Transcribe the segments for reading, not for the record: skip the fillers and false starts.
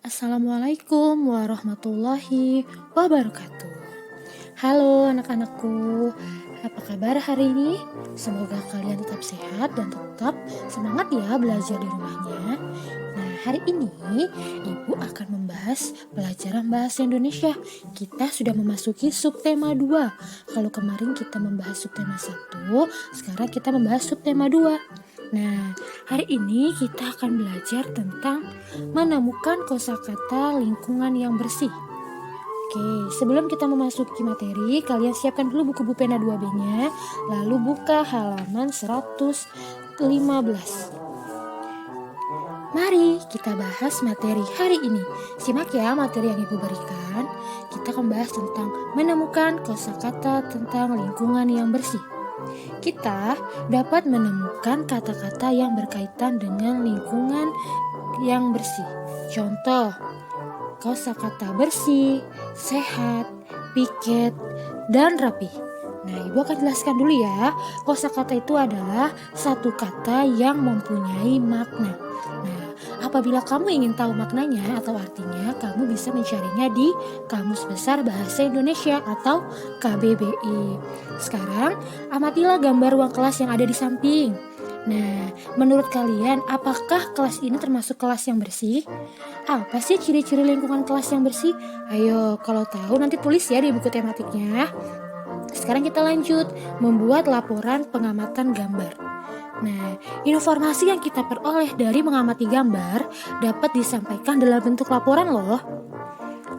Assalamualaikum warahmatullahi wabarakatuh. Halo anak-anakku, apa kabar hari ini? Semoga kalian tetap sehat dan tetap semangat ya belajar di rumahnya. Nah, hari ini Ibu akan membahas pelajaran bahasa Indonesia. Kita sudah memasuki subtema 2. Kalau kemarin kita membahas subtema 1, sekarang kita membahas subtema 2. Nah, hari ini kita akan belajar tentang menemukan kosakata lingkungan yang bersih. Oke, sebelum kita memasuki materi, kalian siapkan dulu buku pena 2B-nya, lalu buka halaman 115. Mari kita bahas materi hari ini. Simak ya materi yang Ibu berikan. Kita akan bahas tentang menemukan kosakata tentang lingkungan yang bersih. Kita dapat menemukan kata-kata yang berkaitan dengan lingkungan yang bersih. Contoh, kosakata bersih, sehat, piket, dan rapi. Nah, Ibu akan jelaskan dulu ya. Kosakata itu adalah satu kata yang mempunyai makna. Nah, apabila kamu ingin tahu maknanya atau artinya, kamu bisa mencarinya di Kamus Besar Bahasa Indonesia atau KBBI. Sekarang, amatilah gambar ruang kelas yang ada di samping. Nah, menurut kalian, apakah kelas ini termasuk kelas yang bersih? Apa sih ciri-ciri lingkungan kelas yang bersih? Ayo, kalau tahu nanti tulis ya di buku tematiknya. Sekarang kita lanjut, membuat laporan pengamatan gambar. Nah, informasi yang kita peroleh dari mengamati gambar dapat disampaikan dalam bentuk laporan loh.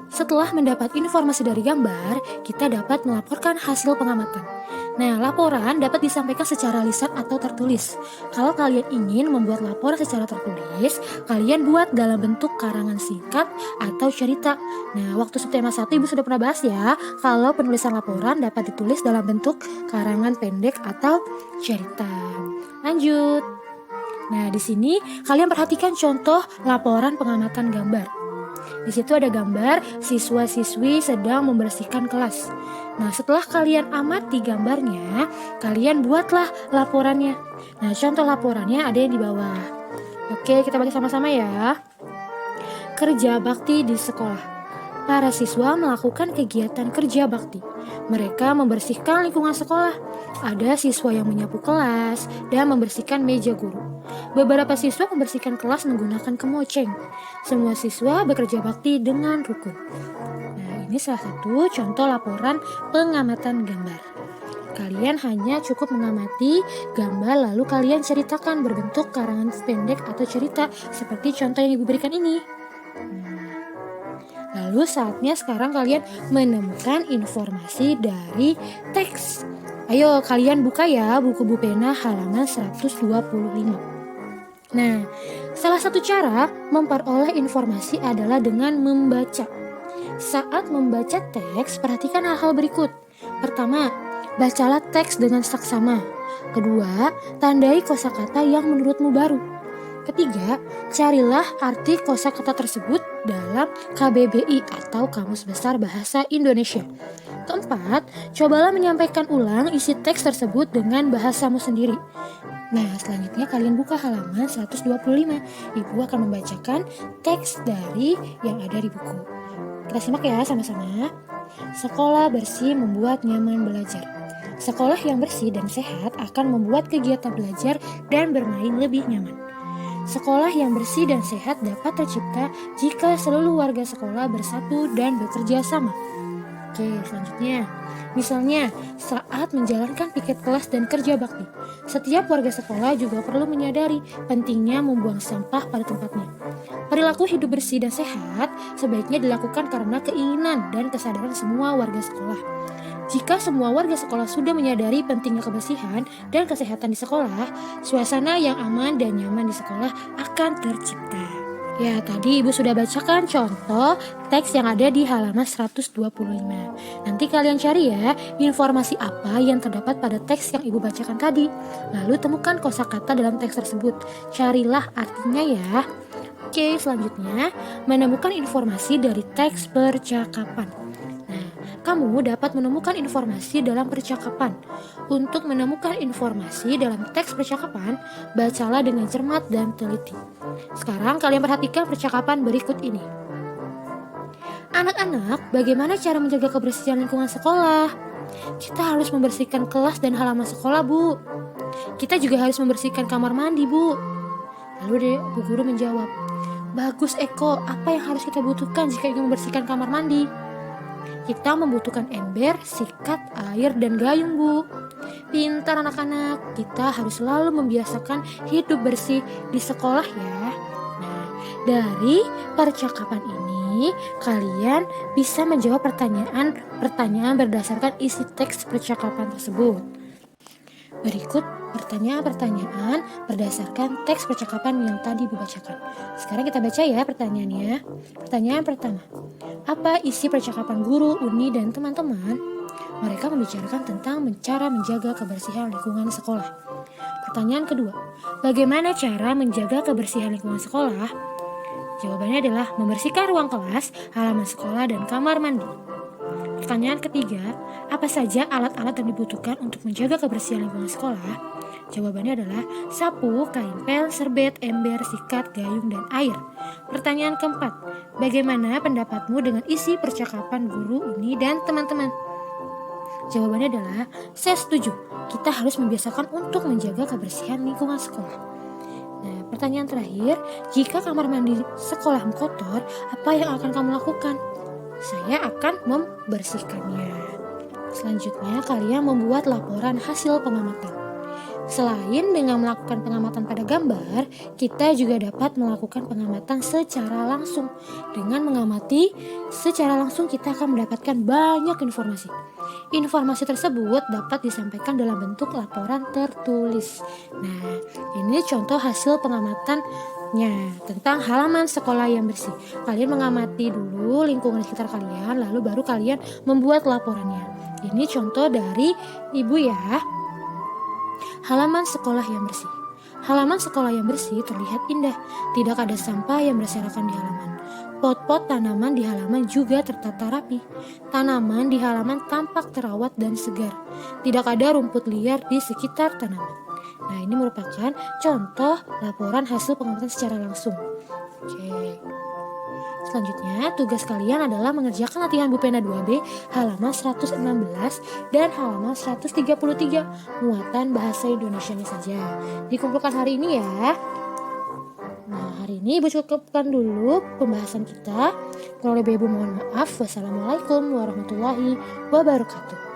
Setelah mendapat informasi dari gambar, kita dapat melaporkan hasil pengamatan. Nah, laporan dapat disampaikan secara lisan atau tertulis. Kalau kalian ingin membuat laporan secara tertulis, kalian buat dalam bentuk karangan singkat atau cerita. Nah, waktu subtema 1 Ibu sudah pernah bahas ya, kalau penulisan laporan dapat ditulis dalam bentuk karangan pendek atau cerita. Lanjut. Nah, di sini kalian perhatikan contoh laporan pengamatan gambar. Di situ ada gambar siswa-siswi sedang membersihkan kelas. Nah, setelah kalian amati gambarnya, kalian buatlah laporannya. Nah, contoh laporannya ada yang di bawah. Oke, kita baca sama-sama ya. Kerja bakti di sekolah. Para siswa melakukan kegiatan kerja bakti. Mereka membersihkan lingkungan sekolah. Ada siswa yang menyapu kelas dan membersihkan meja guru. Beberapa siswa membersihkan kelas menggunakan kemoceng. Semua siswa bekerja bakti dengan rukun. Nah, ini salah satu contoh laporan pengamatan gambar. Kalian hanya cukup mengamati gambar lalu kalian ceritakan berbentuk karangan pendek atau cerita seperti contoh yang Ibu berikan ini. Lalu saatnya sekarang kalian menemukan informasi dari teks. Ayo kalian buka ya buku pena halaman 125. Nah, salah satu cara memperoleh informasi adalah dengan membaca. Saat membaca teks, perhatikan hal-hal berikut. Pertama, bacalah teks dengan saksama. Kedua, tandai kosakata yang menurutmu baru. Ketiga, carilah arti kosakata tersebut dalam KBBI atau Kamus Besar Bahasa Indonesia. Keempat, cobalah menyampaikan ulang isi teks tersebut dengan bahasamu sendiri. Nah, selanjutnya kalian buka halaman 125. Ibu akan membacakan teks dari yang ada di buku. Kita simak ya sama-sama. Sekolah bersih membuat nyaman belajar. Sekolah yang bersih dan sehat akan membuat kegiatan belajar dan bermain lebih nyaman. Sekolah yang bersih dan sehat dapat tercipta jika seluruh warga sekolah bersatu dan bekerja sama. Oke, selanjutnya. Misalnya, saat menjalankan piket kelas dan kerja bakti, setiap warga sekolah juga perlu menyadari pentingnya membuang sampah pada tempatnya. Perilaku hidup bersih dan sehat sebaiknya dilakukan karena keinginan dan kesadaran semua warga sekolah. Jika semua warga sekolah sudah menyadari pentingnya kebersihan dan kesehatan di sekolah, suasana yang aman dan nyaman di sekolah akan tercipta. Ya, tadi Ibu sudah bacakan contoh teks yang ada di halaman 125. Nanti kalian cari ya, informasi apa yang terdapat pada teks yang Ibu bacakan tadi. Lalu temukan kosakata dalam teks tersebut. Carilah artinya ya. Oke, selanjutnya menemukan informasi dari teks percakapan. Kamu dapat menemukan informasi dalam percakapan. Untuk menemukan informasi dalam teks percakapan, bacalah dengan cermat dan teliti. Sekarang kalian perhatikan percakapan berikut ini. Anak-anak, bagaimana cara menjaga kebersihan lingkungan sekolah? Kita harus membersihkan kelas dan halaman sekolah, Bu. Kita juga harus membersihkan kamar mandi, Bu. Lalu Bu Guru menjawab, bagus Eko, apa yang harus kita butuhkan jika ingin membersihkan kamar mandi? Kita membutuhkan ember, sikat, air, dan gayung, Bu. Pintar anak-anak, kita harus selalu membiasakan hidup bersih di sekolah ya. Nah, dari percakapan ini, kalian bisa menjawab pertanyaan berdasarkan isi teks percakapan tersebut. Berikut pertanyaan-pertanyaan berdasarkan teks percakapan yang tadi dibacakan. Sekarang kita baca ya pertanyaannya. Pertanyaan pertama, apa isi percakapan guru, Uni, dan teman-teman? Mereka membicarakan tentang cara menjaga kebersihan lingkungan sekolah. Pertanyaan kedua, bagaimana cara menjaga kebersihan lingkungan sekolah? Jawabannya adalah membersihkan ruang kelas, halaman sekolah, dan kamar mandi. Pertanyaan ketiga, apa saja alat-alat yang dibutuhkan untuk menjaga kebersihan lingkungan sekolah? Jawabannya adalah sapu, kain pel, serbet, ember, sikat, gayung, dan air. Pertanyaan keempat, bagaimana pendapatmu dengan isi percakapan guru, Uni, dan teman-teman? Jawabannya adalah saya setuju, kita harus membiasakan untuk menjaga kebersihan lingkungan sekolah. Nah, pertanyaan terakhir, jika kamar mandi sekolahmu kotor, apa yang akan kamu lakukan? Saya akan membersihkannya. Selanjutnya, kalian membuat laporan hasil pengamatan. Selain dengan melakukan pengamatan pada gambar, kita juga dapat melakukan pengamatan secara langsung. Dengan mengamati secara langsung, kita akan mendapatkan banyak informasi. Informasi tersebut dapat disampaikan dalam bentuk laporan tertulis. Nah, ini contoh hasil pengamatannya tentang halaman sekolah yang bersih. Kalian mengamati dulu lingkungan sekitar kalian, lalu baru kalian membuat laporannya. Ini contoh dari Ibu ya. Halaman sekolah yang bersih. Halaman sekolah yang bersih terlihat indah. Tidak ada sampah yang berserakan di halaman. Pot-pot tanaman di halaman juga tertata rapi. Tanaman di halaman tampak terawat dan segar. Tidak ada rumput liar di sekitar tanaman. Nah, ini merupakan contoh laporan hasil pengamatan secara langsung. Oke. Selanjutnya, tugas kalian adalah mengerjakan latihan Bupena 2B halaman 116 dan halaman 133, muatan bahasa Indonesianya saja. Dikumpulkan hari ini ya. Nah, hari ini Ibu cukupkan dulu pembahasan kita. Kalau lebih Ibu mohon maaf. Wassalamualaikum warahmatullahi wabarakatuh.